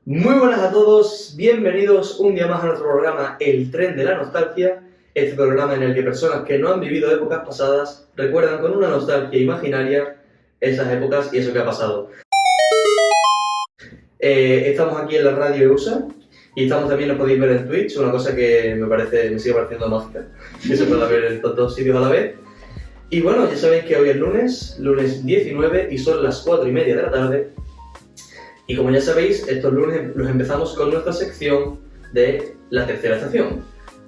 Muy buenas a todos, bienvenidos un día más a nuestro programa El Tren de la Nostalgia, este programa en el que personas que no han vivido épocas pasadas recuerdan con una nostalgia imaginaria esas épocas y eso que ha pasado. Estamos aquí en la radio EUSA y también lo podéis ver en Twitch, una cosa que me sigue pareciendo mágica, que se pueda ver en estos dos sitios a la vez. Y bueno, ya sabéis que hoy es lunes 19 y son las 4:30 de la tarde. Y como ya sabéis, estos lunes los empezamos con nuestra sección de la tercera estación.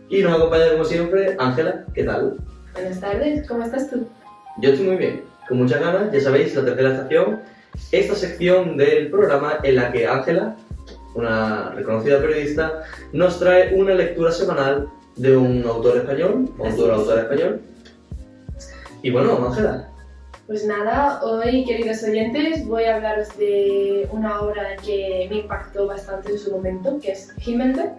Y nos acompaña como siempre Ángela, ¿qué tal? Buenas tardes, ¿cómo estás tú? Yo estoy muy bien, con muchas ganas, ya sabéis, la tercera estación, esta sección del programa en la que Ángela, una reconocida periodista, nos trae una lectura semanal de un autor español, o autora español. Y bueno, Ángela. Pues nada, hoy, queridos oyentes, voy a hablaros de una obra que me impactó bastante en su momento, que es Himmelberg,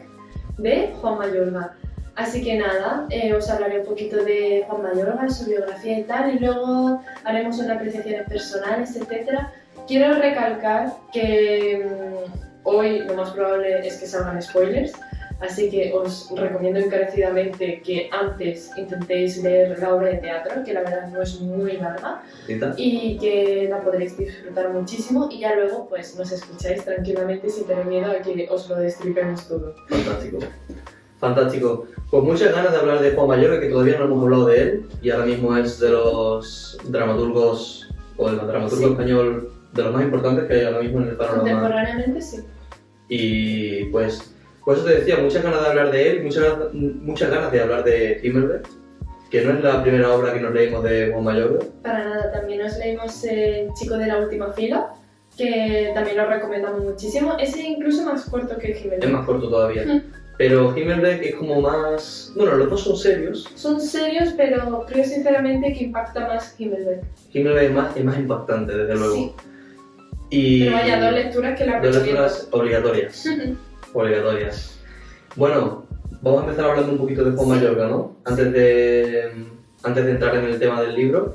de Juan Mayorga. Así que nada, os hablaré un poquito de Juan Mayorga, su biografía y tal, y luego haremos unas apreciaciones personales, etc. Quiero recalcar que hoy lo más probable es que salgan spoilers, así que os recomiendo encarecidamente que antes intentéis leer la obra de teatro, que la verdad no es muy larga, y que la podréis disfrutar muchísimo, y ya luego pues nos escucháis tranquilamente sin tener miedo a que os lo destripemos todo. Fantástico. Fantástico. Pues muchas ganas de hablar de Juan Mayorga, que todavía no hemos hablado de él, y ahora mismo es de los dramaturgos, o el dramaturgo español de los más importantes que hay ahora mismo en el panorama. Contemporáneamente sí. Y pues eso te decía, muchas ganas de hablar de él, muchas ganas de hablar de Himmelberg, que no es la primera obra que nos leímos de Juan Mayorga. Para nada, también nos leímos El chico de la última fila, que también lo recomendamos muchísimo. Ese incluso más corto que Himmelberg. Es más corto todavía. Pero Himmelberg es como más... Bueno, los dos son serios. Son serios, pero creo sinceramente que impacta más Himmelberg. Himmelberg es más impactante, desde luego. Sí. Y... Pero vaya, dos lecturas que la Dos lecturas obligatorias. Obligatorias. Bueno, vamos a empezar hablando un poquito de Juan Mayorga, ¿no? Antes de entrar en el tema del libro.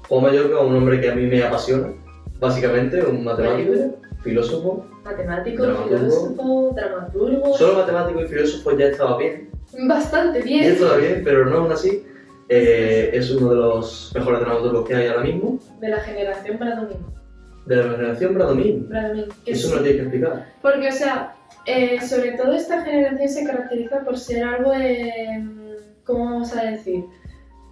Juan Mayorga es un hombre que a mí me apasiona, básicamente, un matemático, filósofo. Matemático, filósofo, dramaturgo... Solo matemático y filósofo ya estaba bien. Bastante bien. Ya estaba bien, pero no aún así. Es uno de los mejores dramaturgos que hay ahora mismo. De la generación Bradomín. De la generación Bradomín. Eso me lo tienes que explicar. Porque, o sea, sobre todo esta generación se caracteriza por ser algo de... ¿Cómo vamos a decir?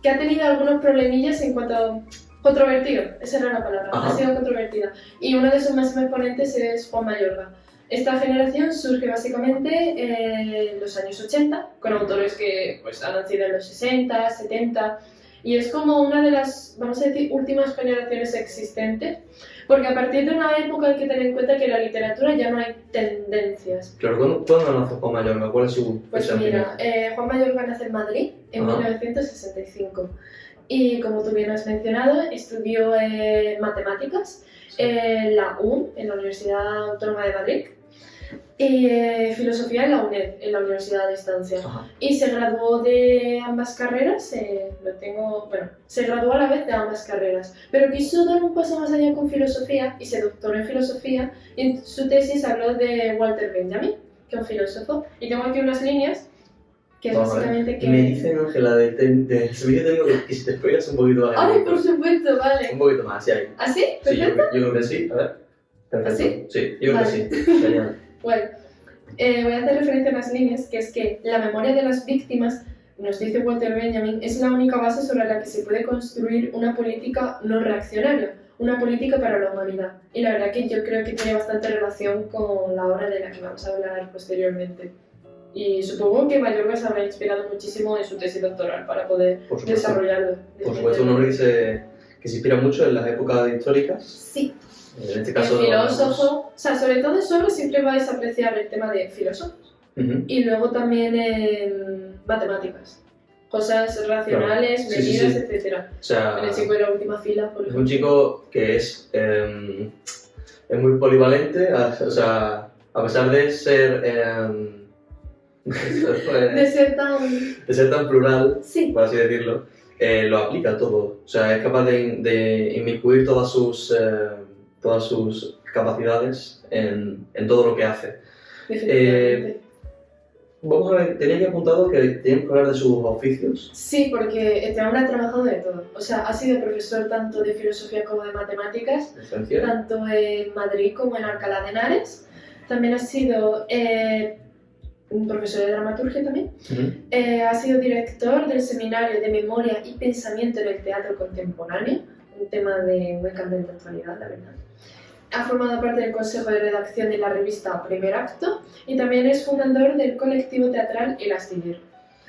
Que ha tenido algunos problemillas en cuanto a... Controvertido, esa era la palabra, ha sido controvertida. Y uno de sus máximos exponentes es Juan Mayorga. Esta generación surge básicamente en los años 80, con autores que pues, han nacido en los 60, 70, y es como una de las, vamos a decir, últimas generaciones existentes, porque a partir de una época hay que tener en cuenta que en la literatura ya no hay tendencias. Claro, ¿cuándo nace Juan Mayorga? ¿Cuál es su Pues mira, Juan Mayorga nace en Madrid en 1965. Y como tú bien has mencionado, estudió matemáticas en la UNM, en la Universidad Autónoma de Madrid, y filosofía en la UNED, en la Universidad de Distancia. Y se graduó de ambas carreras, se graduó a la vez de ambas carreras, pero quiso dar un paso más allá con filosofía y se doctoró en filosofía, y en su tesis habló de Walter Benjamin, que es un filósofo, y tengo aquí unas líneas que es básicamente que... Me dicen, Ángela, del servicio técnico que si te spoilas un poquito más. ¡Ay, por supuesto! Vale. Un poquito más, sí hay. ¿Ah, sí? Sí, yo creo que sí. A ver. Perfecto. ¿Sí? Sí, yo creo que sí. Genial. Bueno, voy a hacer referencia a unas líneas, que es que la memoria de las víctimas, nos dice Walter Benjamin, es la única base sobre la que se puede construir una política no reaccionaria, una política para la humanidad. Y la verdad que yo creo que tiene bastante relación con la obra de la que vamos a hablar posteriormente. Y supongo que Mayorga se habrá inspirado muchísimo en su tesis doctoral para poder desarrollarlo. Por supuesto, un hombre que se inspira mucho en las épocas históricas. Sí. En este caso... El filósofo, o sea, sobre todo en su obra siempre vais a apreciar el tema de filósofos y luego también en matemáticas. Cosas racionales, medidas, etc. O sea, en el chico de la última fila, por ejemplo. Es un chico que es muy polivalente, o sea, a pesar de ser... de ser tan plural, sí, por así decirlo, lo aplica todo. O sea, es capaz de inmiscuir todas sus capacidades en todo lo que hace. Definitivamente. Vamos a ver, tenía que apuntado que teníamos que hablar de sus oficios. Sí, porque este hombre ha trabajado de todo. O sea, ha sido profesor tanto de filosofía como de matemáticas, Licencia. tanto en Madrid como en Alcalá de Henares. También ha sido un profesor de dramaturgia también. Ha sido director del Seminario de Memoria y Pensamiento en el Teatro Contemporáneo, un tema de muy candente actualidad, la verdad. Ha formado parte del consejo de redacción de la revista Primer Acto y también es fundador del colectivo teatral El Astillero.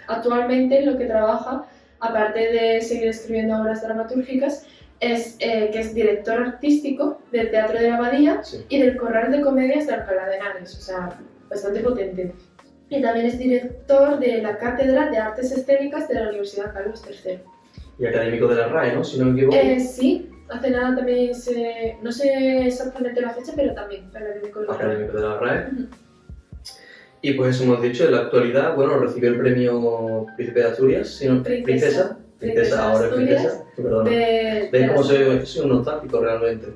Actualmente lo que trabaja, aparte de seguir escribiendo obras dramatúrgicas, es que es director artístico del Teatro de la Abadía y del Corral de Comedias de Alcalá de Henares, o sea, bastante potente. Y también es director de la Cátedra de Artes Escénicas de la Universidad Carlos III. Y académico de la RAE, ¿no? Si no me equivoco. Sí, hace nada también no sé exactamente la fecha, pero también académico de la RAE. Académico de la RAE. Y pues eso hemos dicho, en la actualidad, bueno, recibió el premio Príncipe de Asturias, sino Princesa ahora es princesa, perdona. ¿Ves cómo soy un nostálgico realmente?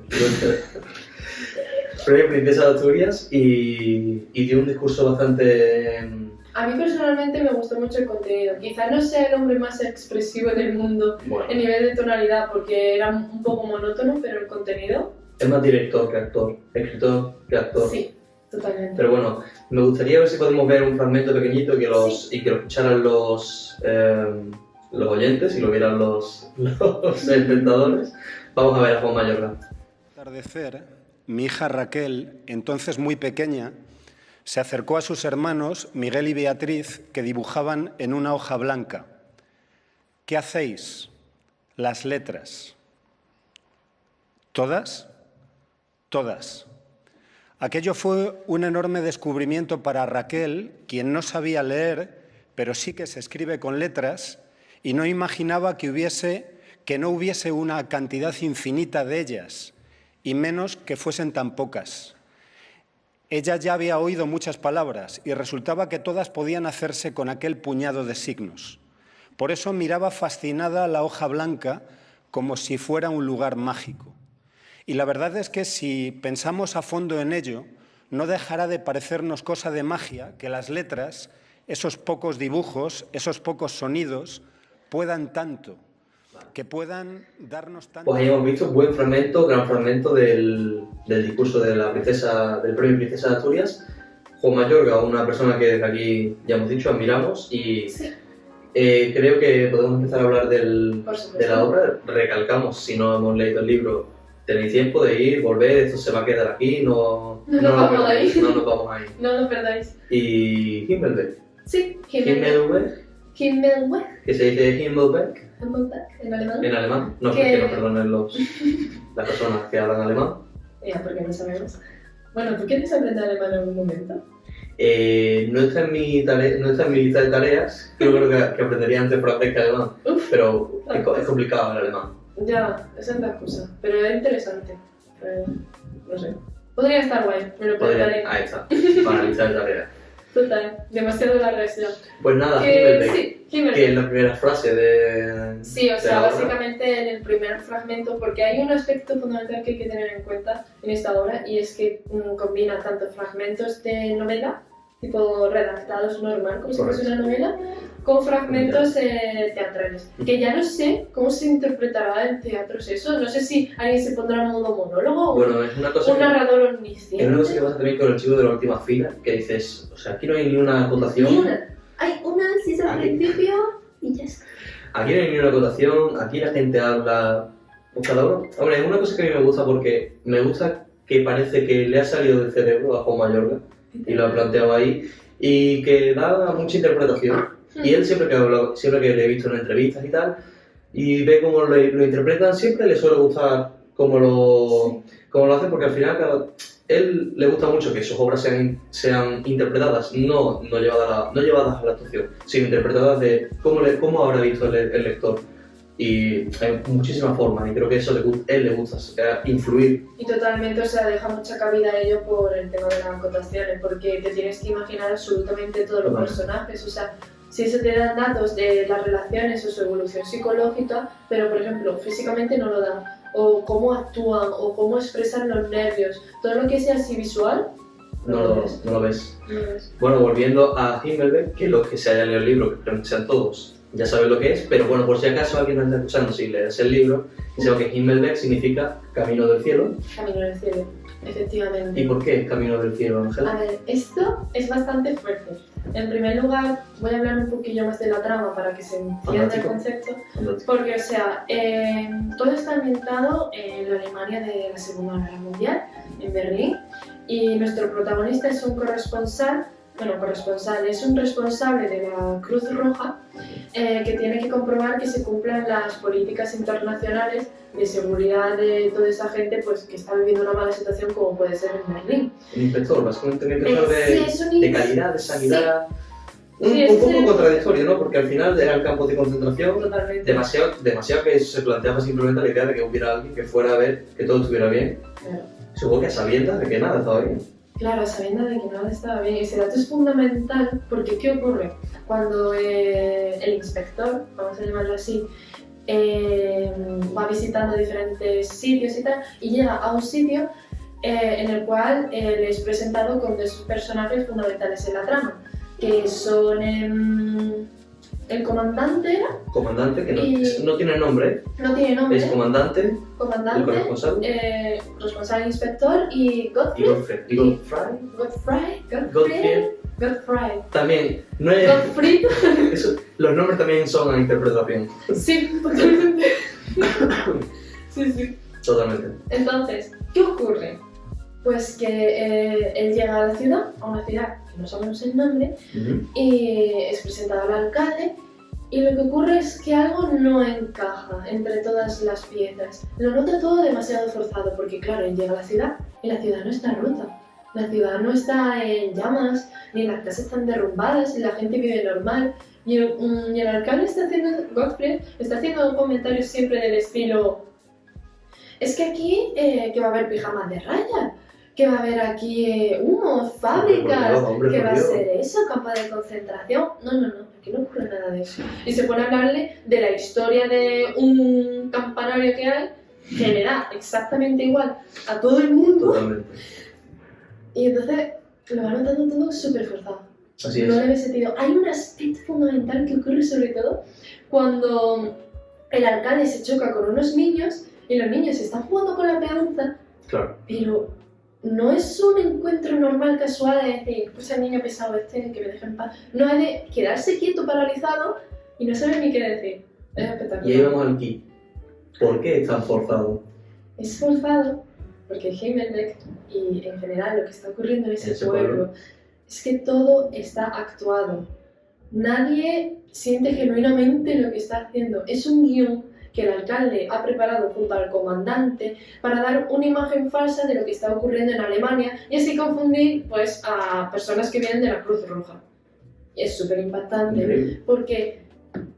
Premio Princesa de Asturias y dio un discurso bastante... A mí personalmente me gustó mucho el contenido. Quizás no sea el hombre más expresivo del mundo en nivel de tonalidad, porque era un poco monótono, pero el contenido... Es más director que actor, escritor que actor. Sí, totalmente. Pero bueno, me gustaría ver si podemos ver un fragmento pequeñito y que lo escucharan los oyentes y lo vieran los espectadores. Vamos a ver a Juan Mayorga. Atardecer, mi hija Raquel, entonces muy pequeña, se acercó a sus hermanos, Miguel y Beatriz, que dibujaban en una hoja blanca. ¿Qué hacéis? Las letras. ¿Todas? Todas. Aquello fue un enorme descubrimiento para Raquel, quien no sabía leer, pero sí que se escribe con letras, y no imaginaba que no hubiese una cantidad infinita de ellas, y menos que fuesen tan pocas. Ella ya había oído muchas palabras y resultaba que todas podían hacerse con aquel puñado de signos. Por eso miraba fascinada la hoja blanca como si fuera un lugar mágico. Y la verdad es que si pensamos a fondo en ello, no dejará de parecernos cosa de magia que las letras, esos pocos dibujos, esos pocos sonidos, puedan tanto, que puedan darnos tanto... Pues ahí hemos visto un buen fragmento, gran fragmento del discurso de la princesa, del premio Princesa de Asturias. Juan Mayorga, una persona que desde aquí ya hemos dicho, admiramos y creo que podemos empezar a hablar de la obra. Recalcamos, si no hemos leído el libro, tenéis tiempo de ir, volver, esto se va a quedar aquí, no nos vamos ahí. No lo perdáis. Y Himmelbeck. Sí, Himmelbeck. Que se dice Himmelbeck. En alemán. En alemán. No, que no perdonen las personas que hablan alemán. Ya, porque no sabemos. Bueno, ¿tú quieres aprender alemán en algún momento? No está en mi lista de tareas. Creo que aprendería antes francés que alemán. Pero es complicado el alemán. Ya, esa es la excusa. Pero es interesante. No sé. Podría estar guay, me lo preguntaré. Ahí está, para la lista de tareas. Total, demasiado largas ya. Pues nada, Himmelbeck, que es la primera frase de... Sí, o sea, básicamente en el primer fragmento, porque hay un aspecto fundamental que hay que tener en cuenta en esta obra, y es que combina tanto fragmentos de novela, tipo redactados normal, como si fuese una novela, con fragmentos teatrales. Que ya no sé cómo se interpretará en teatros eso, no sé si alguien se pondrá en modo monólogo o es una cosa un narrador omnisciente. Es una cosa que pasa también con el chico de la última fila, que dices, o sea, aquí no hay ni una acotación. Ni una. Hay una incisa al principio y ya está. Aquí no hay ni una acotación, aquí la gente habla... Pues cada uno... Hombre, es una cosa que a mí me gusta porque me gusta que parece que le ha salido del cerebro a Juan Mayorga y lo ha planteado ahí y que da mucha interpretación. Y él siempre que le he visto en entrevistas y tal, y ve cómo lo interpretan, siempre le suele gustar cómo lo hacen, porque al final él le gusta mucho que sus obras sean interpretadas, no llevadas a la actuación, sino interpretadas de cómo habrá visto el lector. Y hay muchísimas formas, y creo que eso él le gusta, influir. Y totalmente, o sea, deja mucha cabida a ello por el tema de las acotaciones, porque te tienes que imaginar absolutamente todos los personajes, o sea, si eso te dan datos de las relaciones o su evolución psicológica, pero por ejemplo, físicamente no lo dan. o cómo actúan, o cómo expresan los nervios, todo lo que sea así visual, No lo ves. no lo ves. Bueno, volviendo a Himmelberg, que los que se hayan leído el libro, que espero que sean todos, ya saben lo que es, pero bueno, por si acaso alguien nos está escuchando sin leerse el libro, que sepa que Himmelberg significa Camino del Cielo. Camino del cielo, efectivamente. ¿Y por qué Camino del Cielo, Ángela? A ver, esto es bastante fuerte. En primer lugar, voy a hablar un poquillo más de la trama para que se entienda el Fantástico. concepto. Fantástico. Porque, o sea, todo está ambientado en la Alemania de la Segunda Guerra Mundial, en Berlín, y nuestro protagonista es un es un responsable de la Cruz Roja que tiene que comprobar que se cumplan las políticas internacionales de seguridad de toda esa gente pues, que está viviendo una mala situación como puede ser en Berlín. Un inspector, básicamente un inspector Sí, es un de calidad, de sanidad. Sí, Un poco contradictorio, ¿no? Porque al final era el campo de concentración. Totalmente. Demasiado que se planteaba simplemente la idea de que hubiera alguien que fuera a ver que todo estuviera bien. Claro. Supongo que a sabiendas de que nada estaba bien. Claro, sabiendo de que nada estaba bien. Ese dato es fundamental porque ¿qué ocurre? Cuando el inspector, vamos a llamarlo así, va visitando diferentes sitios y tal, y llega a un sitio en el cual le es presentado con dos personajes fundamentales en la trama, que son el comandante, ¿era? Comandante, que Y- no tiene nombre, No tiene nombre. es comandante, el Comandante, corresponsable, responsable inspector y y Godfrey. Godfrey. Godfrey. También, no es, Godfrey. los nombres también son a interpretación, Sí, totalmente. Sí. totalmente. Entonces, ¿qué ocurre? Pues que él llega a la ciudad, a una ciudad que no sabemos el nombre, Ujú. y es presentado al alcalde, y lo que ocurre es que algo no encaja entre todas las piezas. Lo nota todo demasiado forzado, porque claro, él llega a la ciudad y la ciudad no está rota. La ciudad no está en llamas, ni las casas están derrumbadas, y la gente vive normal. Y el alcalde está haciendo, Godfrey, está haciendo comentarios siempre del estilo: es que aquí que va a haber pijamas de raya, que va a haber aquí humo, fábricas, Hombre, que por va a Dios. ser eso, campo de concentración. No, aquí no ocurre nada de eso. Y se pone a hablarle de la historia de un campanario que hay, que le da exactamente igual a todo el mundo, Totalmente. y entonces lo va notando todo súper forzado. Así No es. le ve sentido. Hay un aspecto fundamental que ocurre sobre todo cuando el alcalde se choca con unos niños y los niños están jugando con la peonza, Claro. pero no es un encuentro normal, casual, de decir, pues el niño pesado este, que me deje en paz. No, es de quedarse quieto, paralizado y no saber ni qué decir. Es espectacular. Y ahí vamos al key. ¿Por qué es tan forzado? Es forzado porque Himmelbeck y en general lo que está ocurriendo en ese pueblo. pueblo es que todo está actuado. Nadie siente genuinamente lo que está haciendo. Es un guión que el alcalde ha preparado junto al comandante para dar una imagen falsa de lo que está ocurriendo en Alemania y así confundir pues, a personas que vienen de la Cruz Roja. Y es súper impactante Increíble. porque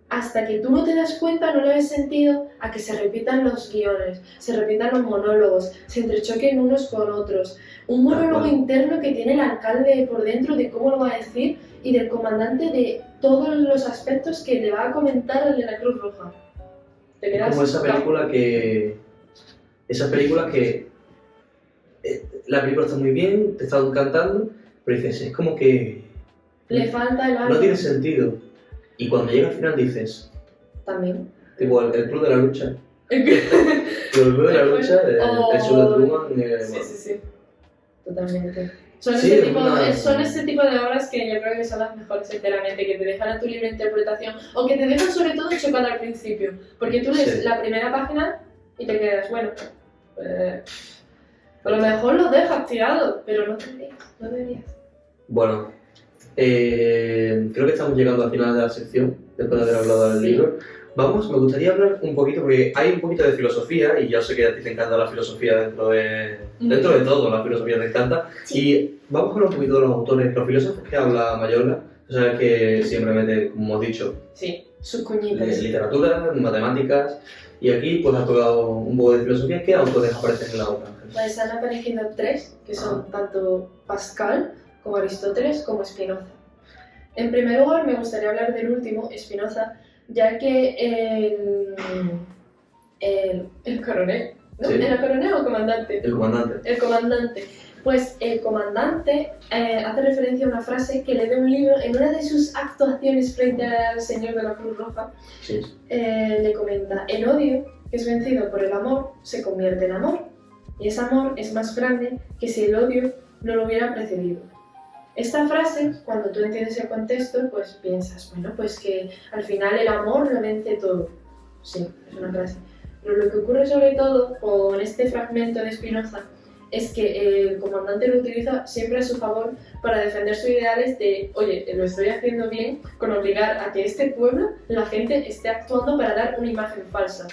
hasta que tú no te das cuenta no le ves sentido a que se repitan los guiones, se repitan los monólogos, se entrechoquen unos con otros. Un monólogo cual. interno que tiene el alcalde por dentro de cómo lo va a decir y del comandante de todos los aspectos que le va a comentar al de la Cruz Roja. Te Es quedas como esa película que... Esa película que... La película está muy bien, te está encantando, pero dices, es como que... Le falta el alma. No tiene sentido. Y cuando llega al final dices, También. tipo, el club de la lucha. El club de la lucha, el show de Truman. Sí. Totalmente. Son, Sí, son ese tipo de obras que yo creo que son las mejores, sinceramente, que te dejan a tu libre interpretación o que te dejan sobre todo chocado al principio. Porque tú lees Sí. la primera página y te quedas, bueno, a lo mejor lo dejas tirado, pero no deberías. Bueno, creo que estamos llegando al final de la sección, después de haber hablado del Sí. libro. Vamos, me gustaría hablar un poquito, porque hay un poquito de filosofía, y yo sé que a ti te encanta la filosofía dentro de todo, la filosofía te encanta. Sí. Y vamos a hablar un poquito de los autores, los filósofos que habla Mayorga. O sea, que siempre mete, como hemos dicho, Sí, sus cuñitas. literatura, matemáticas, y aquí pues ha tocado un poco de filosofía. ¿Qué autores aparecen en la obra, Ángel? Pues han aparecido tres, que son tanto Pascal, como Aristóteles, como Spinoza. En primer lugar, me gustaría hablar del último, Spinoza, ya que el coronel, ¿No? Sí. ¿Era coronel o comandante? El comandante. El comandante. Pues el comandante hace referencia a una frase que lee de un libro en una de sus actuaciones frente al señor de la Cruz Roja. Sí. Le comenta: el odio, que es vencido por el amor, se convierte en amor. Y ese amor es más grande que si el odio no lo hubiera precedido. Esta frase, cuando tú entiendes el contexto, pues piensas, bueno, pues que al final el amor lo vence todo. Sí, es una frase. Pero lo que ocurre sobre todo con este fragmento de Spinoza es que el comandante lo utiliza siempre a su favor para defender sus ideales de, oye, lo estoy haciendo bien, con obligar a que este pueblo, la gente, esté actuando para dar una imagen falsa.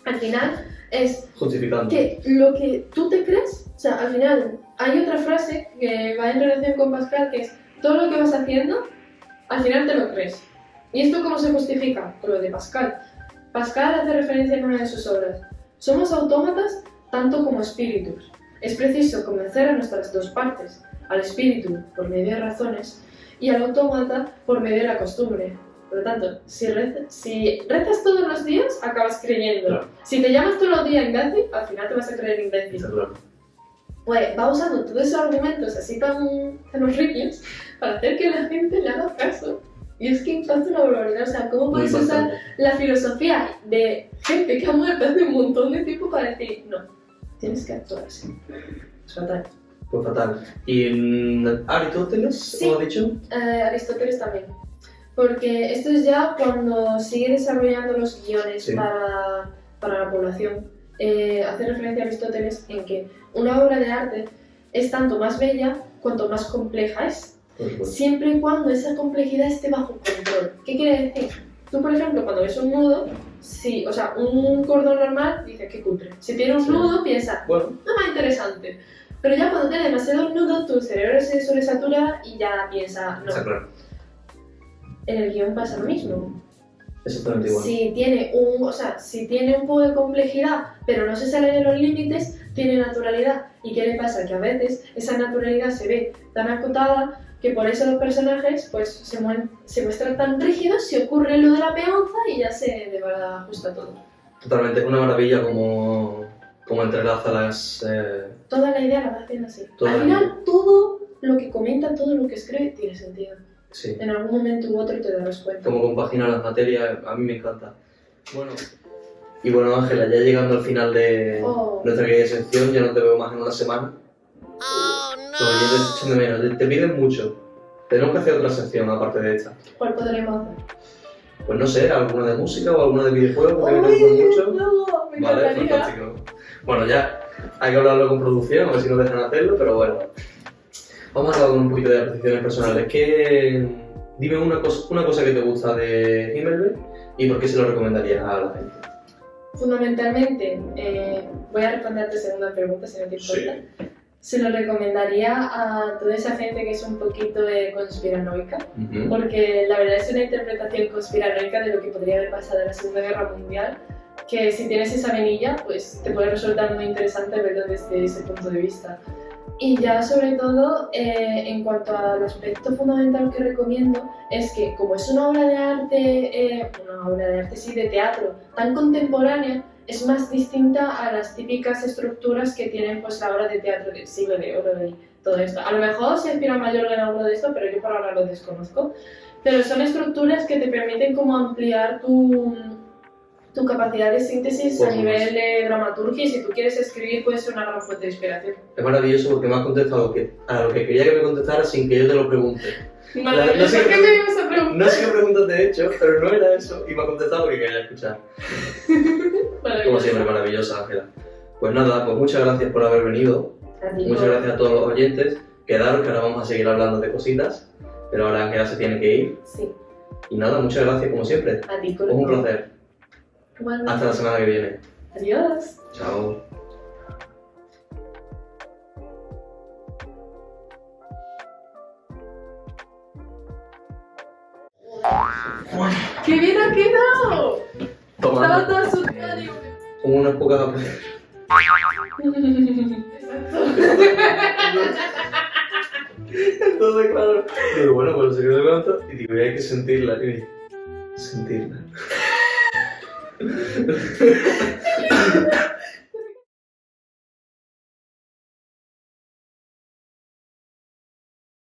Al final es Justificando. que lo que tú te crees, o sea, al final hay otra frase que va en relación con Pascal, que es: todo lo que vas haciendo, al final te lo crees. ¿Y esto cómo se justifica? Con lo de Pascal. Pascal hace referencia en una de sus obras: somos autómatas tanto como espíritus. Es preciso convencer a nuestras dos partes, al espíritu por medio de razones y al autómata por medio de la costumbre. Por lo tanto, si rezas todos los días, acabas creyendo. Claro. Si te llamas todos los días imbécil, al final te vas a creer imbécil. Está claro. Pues va usando todos esos argumentos así tan horribles para hacer que la gente le haga caso. Y es que impacta una barbaridad. O sea, ¿cómo Muy puedes usar importante. la filosofía de gente que ha muerto hace un montón de tiempo para decir, no, tienes que actuar así? Es fatal. Pues fatal. ¿Y Aristóteles, Sí. como has dicho? Aristóteles también. Porque esto es ya cuando sigue desarrollando los guiones Sí. para la población. Hace referencia a Aristóteles en que una obra de arte es tanto más bella cuanto más compleja es. Por supuesto. Siempre y cuando esa complejidad esté bajo control. ¿Qué quiere decir? Tú, por ejemplo, cuando ves un nudo, sí, o sea, un cordón normal, dices que cutre. Si tiene un Sí. nudo, piensas, Bueno, no más interesante. Pero ya cuando tiene demasiados nudos, tu cerebro se sobresatura y ya piensa, no. está claro. En el guión pasa lo mismo. Exactamente igual. Si tiene un poco de complejidad, pero no se sale de los límites, tiene naturalidad. ¿Y qué le pasa? Que a veces esa naturalidad se ve tan acotada que por eso los personajes pues, se muestran tan rígidos, se ocurre lo de la peonza y ya se ajusta todo. Totalmente. Es una maravilla como entrelaza las... Toda la idea la va haciendo así. Toda Al la final, idea. todo lo que comenta, todo lo que escribe, tiene sentido. Sí. En algún momento u otro te darás cuenta. Como compagina las materias, a mí me encanta. Bueno, y bueno, Ángela, ya llegando al final de Oh. nuestra querida sección, ya no te veo más en una semana. Los oyentes te echan de menos, te piden mucho. Tenemos que hacer otra sección aparte de esta. ¿Cuál podremos hacer? Pues no sé, alguna de música o alguna de videojuegos, porque a mí me gustan mucho. No, me Vale, encantaría. fantástico. Bueno, ya hay que hablarlo con producción, a ver si nos dejan hacerlo, pero bueno. Vamos a hablar con un poquito de apreciaciones personales. Dime una cosa que te gusta de Himmelberg y por qué se lo recomendarías a la gente. Fundamentalmente, voy a responder a tu segunda pregunta, si no te importa. Sí. Se lo recomendaría a toda esa gente que es un poquito conspiranoica, Ujú. porque la verdad es una interpretación conspiranoica de lo que podría haber pasado en la Segunda Guerra Mundial, que si tienes esa venilla, pues te puede resultar muy interesante verlo desde ese punto de vista. Y ya sobre todo, en cuanto al aspecto fundamental que recomiendo, es que como es una obra de arte, sí, de teatro, tan contemporánea, es más distinta a las típicas estructuras que tienen pues la obra de teatro del siglo de oro y todo esto. A lo mejor se inspira mayor en algo de esto, pero yo por ahora lo desconozco. Pero son estructuras que te permiten como ampliar tu capacidad de síntesis Por a supuesto. nivel de dramaturgia, y si tú quieres escribir puede ser una gran fuente de inspiración. Es maravilloso porque me has contestado a lo que quería que me contestara sin que yo te lo pregunte. Vale, no sé ¿por qué qué- me ibas a preguntar? No sé qué preguntas te he hecho, pero no era eso y me ha contestado lo que quería escuchar. Como siempre, maravillosa, Ángela. Pues nada, pues muchas gracias por haber venido. A ti, Muchas gracias a todos los oyentes. Quedaros que ahora vamos a seguir hablando de cositas, pero ahora Ángela se tiene que ir. Sí, Y nada, muchas gracias como siempre. a ti, Un placer. Igualmente. Hasta la semana que viene. Adiós. Chao. ¡Qué bien ha quedado! Estaba Tomando toda asustada y... unas pocas... Entonces, claro, digo, bueno, pues se quedó tanto y digo, hay que sentirla. Y digo, sentirla.